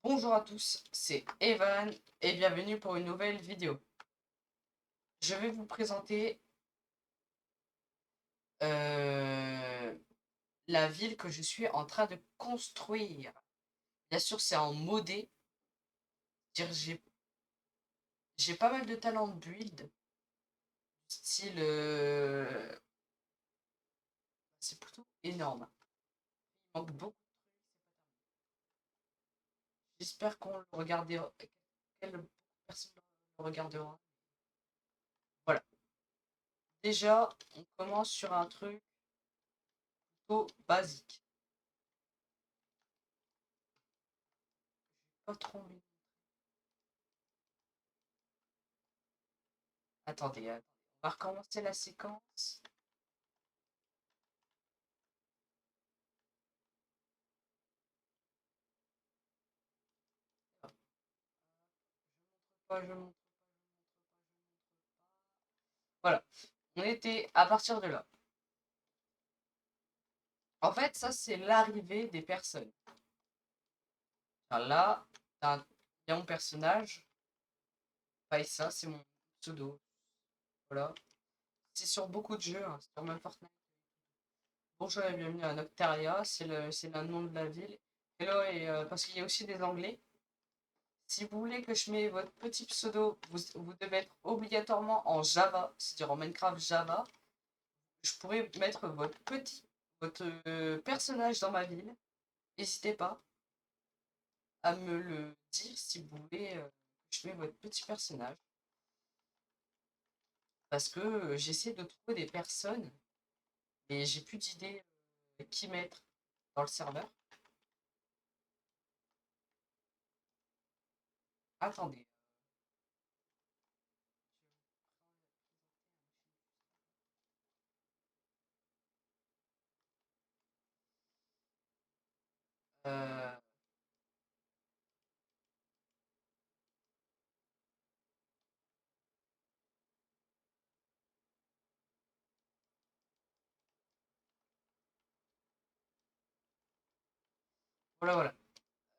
Bonjour à tous, c'est Evan et bienvenue pour une nouvelle vidéo. Je vais vous présenter euh, la ville que je suis en train de construire. Bien sûr, c'est en modé. J'ai pas mal de talent de build, style c'est plutôt énorme. Il manque beaucoup. J'espère qu'on le regardera, quelle personne le regardera. Voilà. Déjà, on commence sur un truc plutôt basique. Pas trop mis. Attendez, on va recommencer la séquence. Pas, je montre. Voilà, on était à partir de là. En fait, ça, c'est l'arrivée des personnes. Enfin, là, il y a mon personnage. Pas ça, c'est mon pseudo. Voilà. C'est sur beaucoup de jeux, hein, c'est sur même Fortnite. Bonjour et bienvenue à Noctaria, c'est le nom de la ville. Hello, et parce qu'il y a aussi des anglais. Si vous voulez que je mette votre petit pseudo, vous devez être obligatoirement en Java, c'est-à-dire en Minecraft Java. Je pourrais mettre votre personnage dans ma ville. N'hésitez pas à me le dire si vous voulez que je mette votre petit personnage. Parce que j'essaie de trouver des personnes et j'ai plus d'idées qui mettre dans le serveur. Attendez. Euh, voilà, voilà.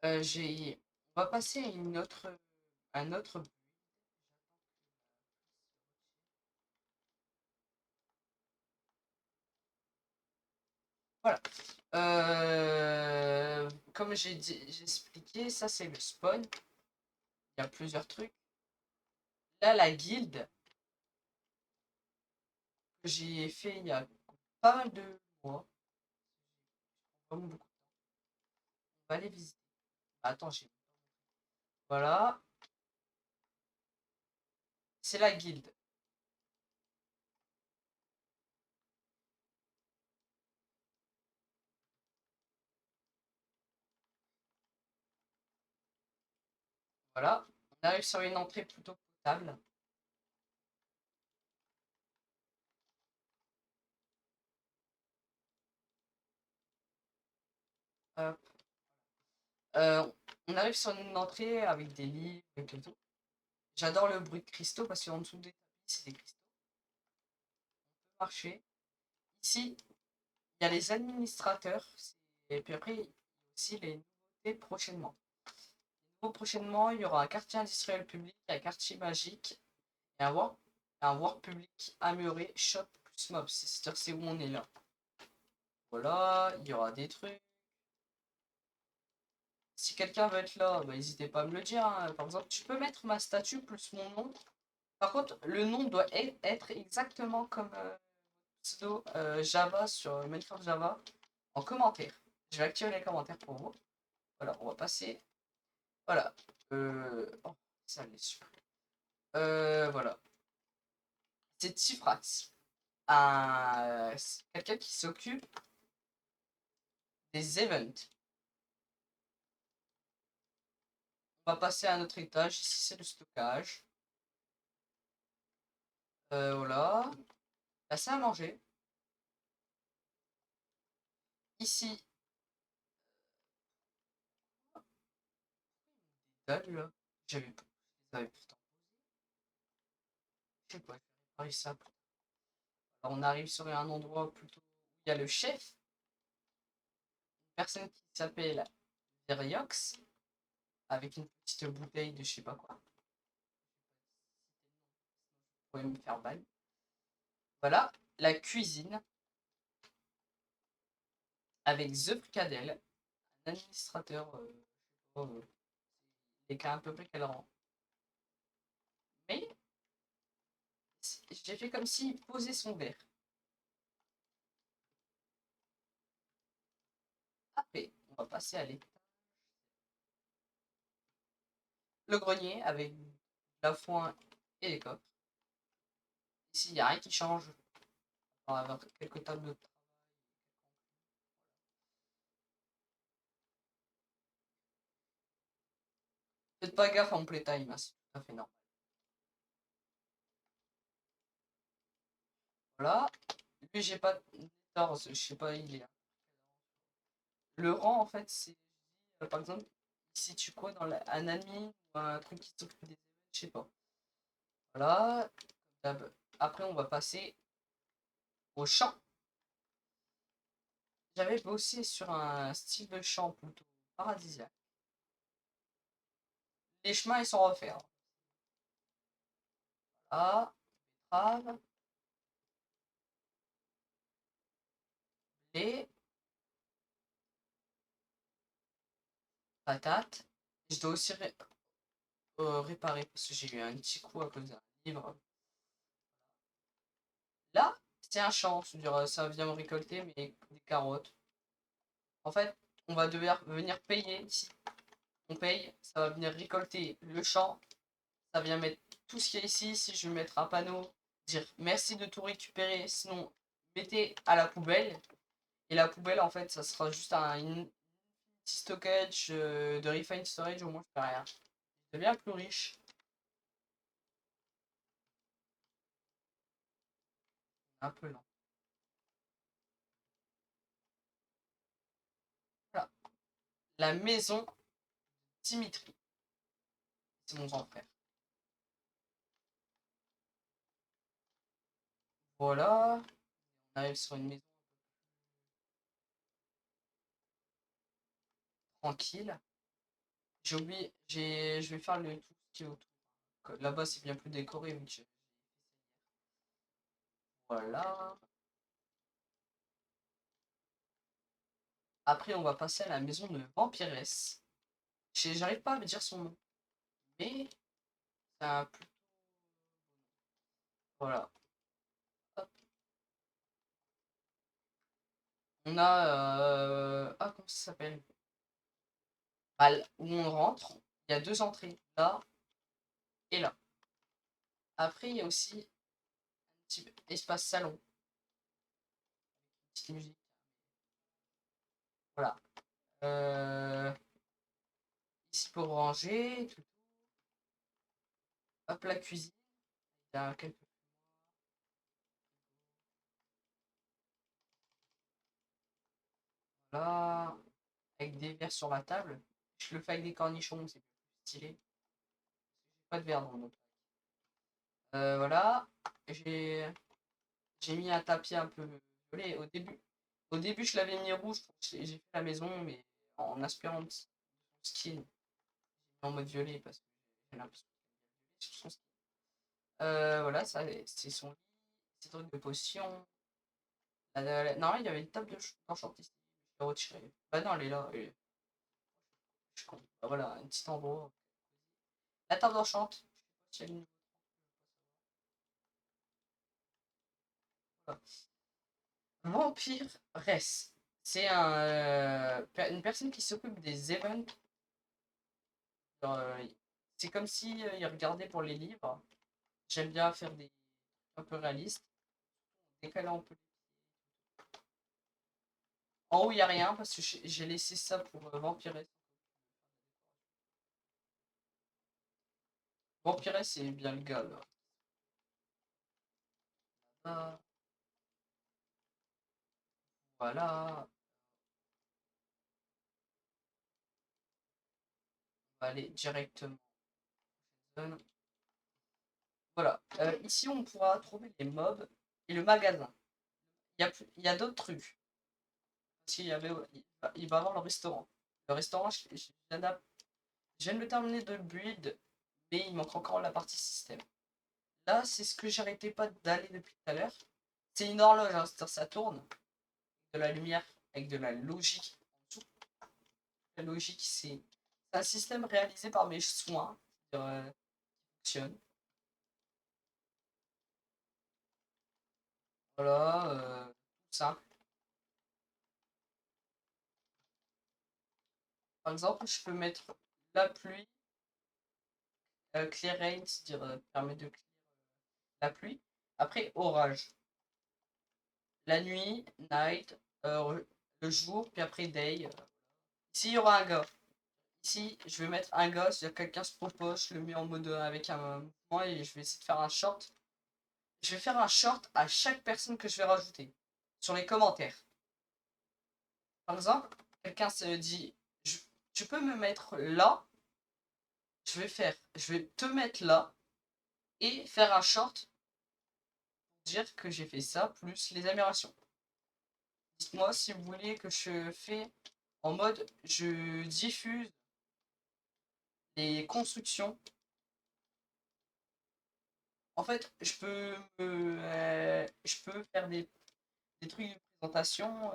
On va passer à un autre. Voilà. Comme j'ai expliqué, ça c'est le spawn. Il y a plusieurs trucs. Là, la guilde que j'ai fait il y a pas mal de mois. Vraiment beaucoup. On va aller visiter. Attends, voilà. C'est la guilde. Voilà. On arrive sur une entrée plutôt potable. Hop. Euh, on arrive sur une entrée avec des livres et tout. J'adore le bruit de cristaux parce qu'en dessous des tapis, c'est des cristaux. On peut marcher. Ici, il y a les administrateurs. Et puis après, il y a aussi les nouveautés prochainement. Prochainement, il y aura un quartier industriel public, un quartier magique et un work public amélioré shop plus mobs. C'est-à-dire c'est où on est là. Voilà, il y aura des trucs. Si quelqu'un veut être là, bah, n'hésitez pas à me le dire, hein. Par exemple, tu peux mettre ma statue plus mon nom. Par contre, le nom doit être exactement comme pseudo Java sur Minecraft Java en commentaire. Je vais activer les commentaires pour vous. Voilà, on va passer. Voilà. Oh, ça l'est sûr. Voilà. C'est Tifrax. Quelqu'un qui s'occupe des events. On va passer à un autre étage. Ici, c'est le stockage. Voilà. Là, c'est à manger. Ici, là. J'avais pas. Pourtant. Je sais pas. Je vais réparer ça. Alors, on arrive sur un endroit plutôt où il y a le chef. Une personne qui s'appelle Viriox. avec une petite bouteille de je sais pas quoi. Vous pouvez me faire balle. Voilà, la cuisine avec The Fricadelle, un administrateur, des cas un peu près qu'elle rend. Mais j'ai fait comme s'il posait son verre. Après, on va passer à l'étage. Le grenier avec la foin et les coffres. Ici, il n'y a rien qui change. On va avoir quelques tables de travail. Faites pas gaffe en playtime, hein, c'est tout à fait normal. Voilà. Lui, j'ai pas 14, je sais pas, il est. Le rang, en fait, c'est. Par exemple, si tu quoi dans un admin ou un truc qui s'occupe des événements, je sais pas. Voilà. Après, on va passer au chant. J'avais bossé sur un style de chant plutôt paradisiaque. Les chemins, ils sont refaits, hein. Ah, betterave, blé, patate. Je dois aussi réparer parce que j'ai eu un petit coup à cause d'un livre. Là, c'est un champ, c'est-à-dire ça vient me récolter mais des carottes. En fait, on va devoir venir payer ici. On paye, ça va venir récolter le champ, ça vient mettre tout ce qu'il y a ici. Si je vais mettre un panneau, dire merci de tout récupérer, sinon mettez à la poubelle. Et la poubelle, en fait, ça sera juste un petit stockage de refined storage, au moins je fais rien. Je deviens plus riche. Un peu lent. Voilà. La maison Dimitri. C'est mon grand frère. Voilà. On arrive sur une maison tranquille. J'ai oublié, je vais faire le tout ce qui est autour. Là-bas, c'est bien plus décoré. Voilà. Après, on va passer à la maison de Vampiresse. J'arrive pas à me dire son nom. Mais c'est un plus. Voilà. Hop. On a. Ah, comment ça s'appelle? Où on rentre, il y a deux entrées. Là et là. Après, il y a aussi un petit espace salon. Petite musique. Voilà. Euh, Ici pour ranger. Tout. Hop, la cuisine. Il y a quelques. Là. Avec des verres sur la table. Je le fais avec des cornichons, c'est plus stylé. J'ai pas de verre dans mon. Voilà. J'ai j'ai mis un tapis un peu violet au début. Au début, je l'avais mis rouge. J'ai fait la maison, mais en aspirant son skin en mode violet parce que j'ai l'impression sur son skin. Voilà, ça c'est son lit, ses trucs de potion. Non, il y avait une table d'enchant ici. Je l'ai retirée. Bah non, elle est là. Je suis con. Bah voilà, un petit endroit. La table d'enchant. Je sais pas si elle est. Voilà. Vampire Res. C'est une personne qui s'occupe des events. C'est comme si il regardait pour les livres. J'aime bien faire des un peu réalistes. Décaler un peu. En haut, il n'y a rien parce que j'ai laissé ça pour Vampire. Vampire, c'est bien le gars là. Ah, voilà. On va aller directement. Voilà. Ici, on pourra trouver les mobs et le magasin. Il y a d'autres trucs. Parce qu'il y avait, il va y avoir le restaurant. Le restaurant, Je viens de le terminer de build, mais il manque encore la partie système. Là, c'est ce que j'arrêtais pas d'aller depuis tout à l'heure. C'est une horloge, hein, c'est-à-dire ça tourne. De la lumière avec de la logique en dessous. La logique, c'est un système réalisé par mes soins. Qui fonctionne. Voilà, tout simple. Par exemple, je peux mettre la pluie, clear rain, c'est-à-dire permet de clear la pluie. Après, orage. La nuit, night, le jour, puis après day. Ici, il y aura un gars. Ici, je vais mettre un gars, c'est-à-dire quelqu'un se propose, je le mets en mode avec un mouvement et je vais essayer de faire un short. Je vais faire un short à chaque personne que je vais rajouter sur les commentaires. Par exemple, quelqu'un se dit, tu peux me mettre là, je vais te mettre là et faire un short pour dire que j'ai fait ça plus les améliorations. Dites-moi si vous voulez que je fais en mode je diffuse les constructions. En fait, je peux faire des trucs de présentation,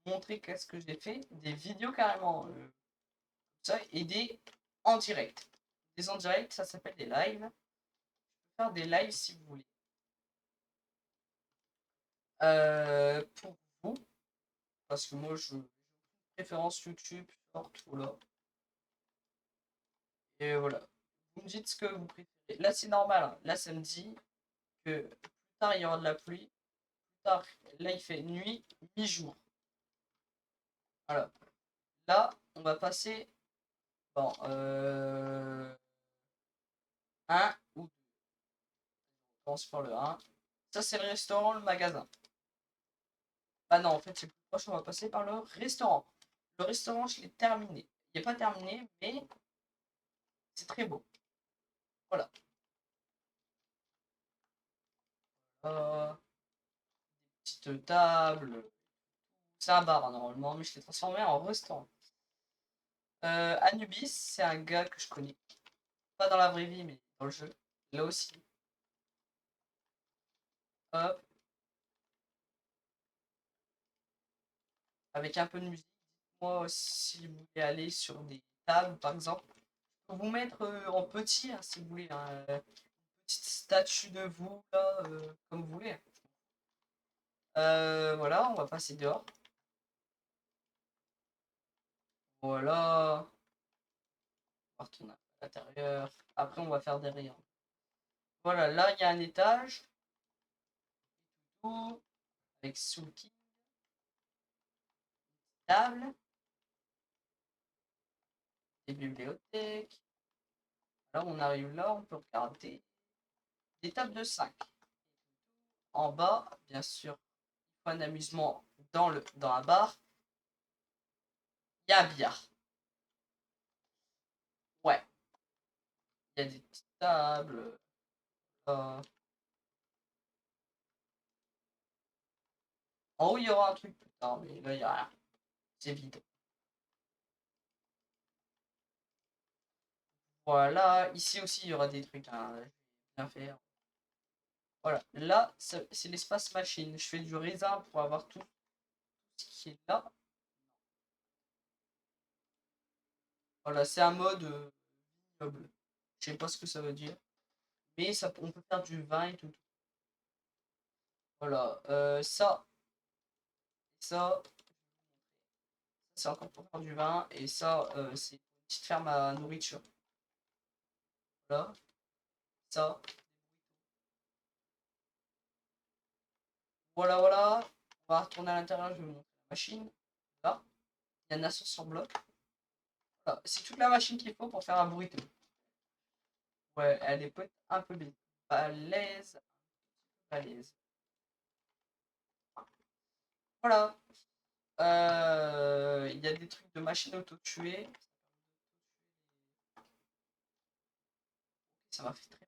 montrer qu'est-ce que j'ai fait, des vidéos carrément, ça, et des en direct. Des en direct, ça s'appelle des lives. Je peux faire des lives si vous voulez. Pour vous, parce que moi je préférence YouTube, short, voilà. Et voilà. Vous me dites ce que vous préférez. Là c'est normal, hein. Là ça me dit que plus tard il y aura de la pluie, plus tard, là il fait nuit, mi-jour. Voilà. Là, on va passer, bon, 1 ou 2. On commence par le 1. Ça, c'est le restaurant, le magasin. Ah non, en fait, c'est plus proche, on va passer par le restaurant. Le restaurant, je l'ai terminé. Il n'est pas terminé, mais c'est très beau. Voilà. Euh, Petite table. C'est un bar, hein, normalement, mais je l'ai transformé en restaurant. Anubis, c'est un gars que je connais. Pas dans la vraie vie, mais dans le jeu. Là aussi. Hop. Avec un peu de musique. Moi, si vous voulez aller sur des tables, par exemple, je peux vous mettre en petit, hein, si vous voulez, hein, petite statue de vous, là, comme vous voulez. Voilà, on va passer dehors. Voilà. On va retourner à l'intérieur. Après, on va faire derrière. Voilà, là, il y a un étage. Tout, avec Sulky. Table. Des bibliothèques. Là, on arrive là, on peut regarder. Des tables de 5. En bas, bien sûr, point d'amusement dans la bar. Il y a un billard. Ouais, il y a des petites tables. euh, En haut, il y aura un truc plus tard, mais là, il n'y a rien. C'est vide. Voilà, ici aussi, il y aura des trucs à bien faire. Voilà, là, c'est l'espace machine. Je fais du raisin pour avoir tout ce qui est là. Voilà, c'est un mode vignoble. Je sais pas ce que ça veut dire, mais ça, on peut faire du vin et tout. Voilà, ça, c'est encore pour faire du vin, et ça, c'est une petite ferme à nourriture. Voilà, ça. Voilà, voilà. On va retourner à l'intérieur, je vais vous montrer la machine. Là, il y a un ascenseur bloc. Voilà, c'est toute la machine qu'il faut pour faire un burrito. Ouais, elle est peut-être un peu balèze. Balèze. Voilà. Il y a des trucs de machine auto-tuer. Ça m'a fait très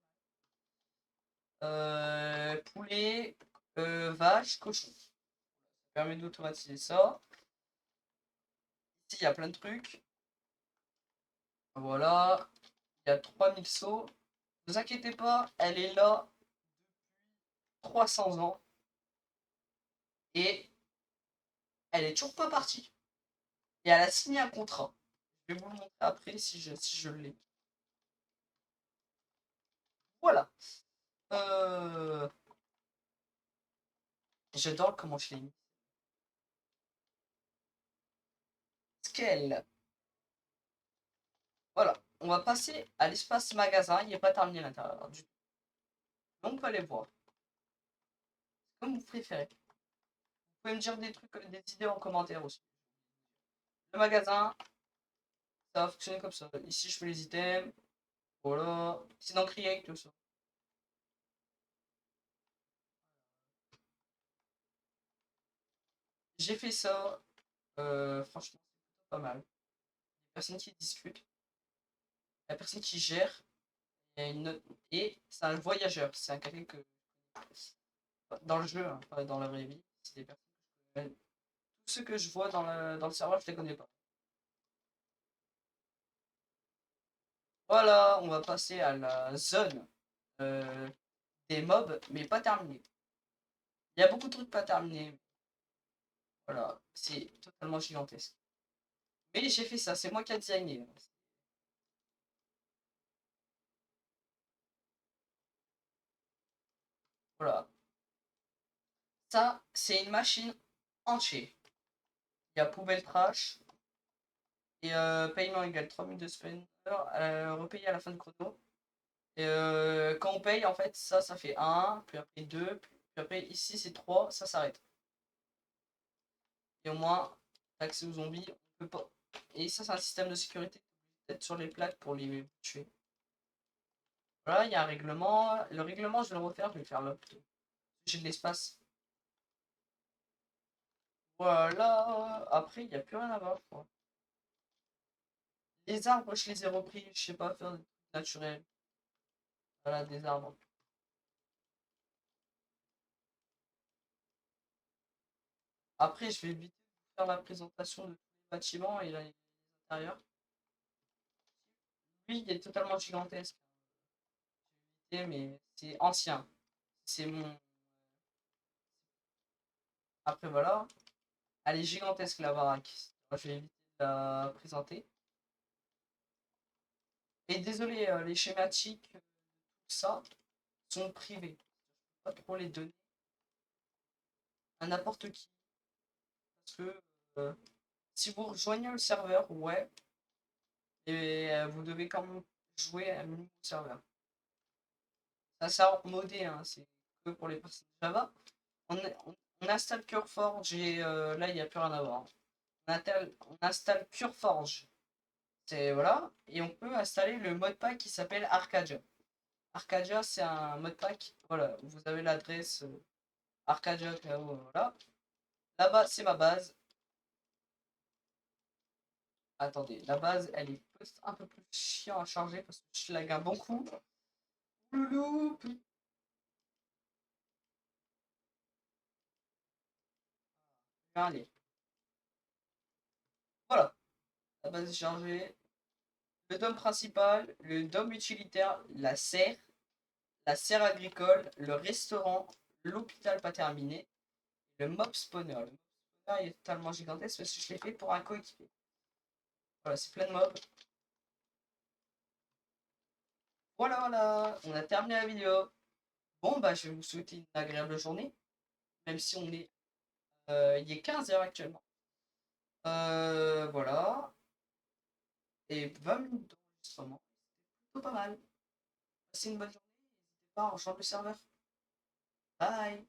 mal. Poulet, vache, cochon. Ça permet d'automatiser ça. Ici, il y a plein de trucs. Voilà, il y a 3000 sauts. Ne vous inquiétez pas, elle est là 300 ans et elle est toujours pas partie. Et elle a signé un contrat. Je vais vous le montrer après si je l'ai. Voilà. Euh... J'adore comment je l'ai mis. Scale. Voilà. On va passer à l'espace magasin. Il n'est pas terminé à l'intérieur du tout. Donc, on peut aller voir. Comme vous préférez. Vous pouvez me dire des trucs, des idées en commentaire aussi. Le magasin, ça va fonctionner comme ça. Ici, je fais les items. Voilà. C'est dans Create tout ça. J'ai fait ça. Franchement, c'est pas mal. La personne qui discute. La personne qui gère. Il y a une autre... Et c'est un voyageur. C'est un quelqu'un que. Dans le jeu, hein, pas dans la vraie vie. C'est des personnes que je connais. Tous ceux que je vois dans le serveur, je les connais pas. Voilà, on va passer à la zone euh, des mobs, mais pas terminée. Il y a beaucoup de trucs pas terminés. Voilà, c'est totalement gigantesque. Mais j'ai fait ça, c'est moi qui ai designé. Voilà. Ça, c'est une machine entière. Il y a poubelle trash et paiement égal 3000 de spend. Alors, repayer à la fin de chrono. Et quand on paye, en fait, ça fait un puis après 2 puis après ici c'est 3 ça s'arrête. Et au moins, l'accès aux zombies, on peut pas. Et ça, c'est un système de sécurité. Peut-être sur les plaques pour les tuer. Voilà, il y a un règlement. Le règlement, je vais le refaire, je vais le faire là plutôt. J'ai de l'espace. Voilà. Après, il n'y a plus rien à voir, je crois. Les arbres, je les ai repris. Je sais pas faire des trucs naturels. Voilà, des arbres. Après, je vais vite faire la présentation de tous les bâtiments et les intérieurs. Lui, il est totalement gigantesque. Mais c'est ancien. C'est mon. Après, voilà. Elle est gigantesque la baraque. Je vais éviter de la présenter. Et désolé, les schématiques, tout ça, sont privés. Pas trop les donner à n'importe qui. Parce que si vous rejoignez le serveur, ouais, et vous devez quand même jouer à un minimum serveur. Ça sert modé, hein, c'est que pour les personnes Java. On installe CureForge et là, il n'y a plus rien à voir. On installe CureForge. C'est voilà. Et on peut installer le modpack qui s'appelle Arcadia. Arcadia, c'est un modpack. Voilà, vous avez l'adresse Arcadia, voilà. Là-bas, c'est ma base. Attendez, la base, elle est un peu plus chiant à charger parce que je lag un bon coup. Loulou. Allez, voilà. La base est chargée. Le dôme principal, le dôme utilitaire, la serre agricole, le restaurant, l'hôpital pas terminé, le mob spawner. Le mob spawner est totalement gigantesque parce que je l'ai fait pour un coéquipier. Voilà, c'est plein de mobs. Voilà, voilà, on a terminé la vidéo. Bon, bah, je vais vous souhaiter une agréable journée, même si on est, il est 15h actuellement. Voilà, et 20 minutes d'enregistrement, c'est plutôt pas mal. Passez une bonne journée, n'hésitez pas à rejoindre le serveur. Bye!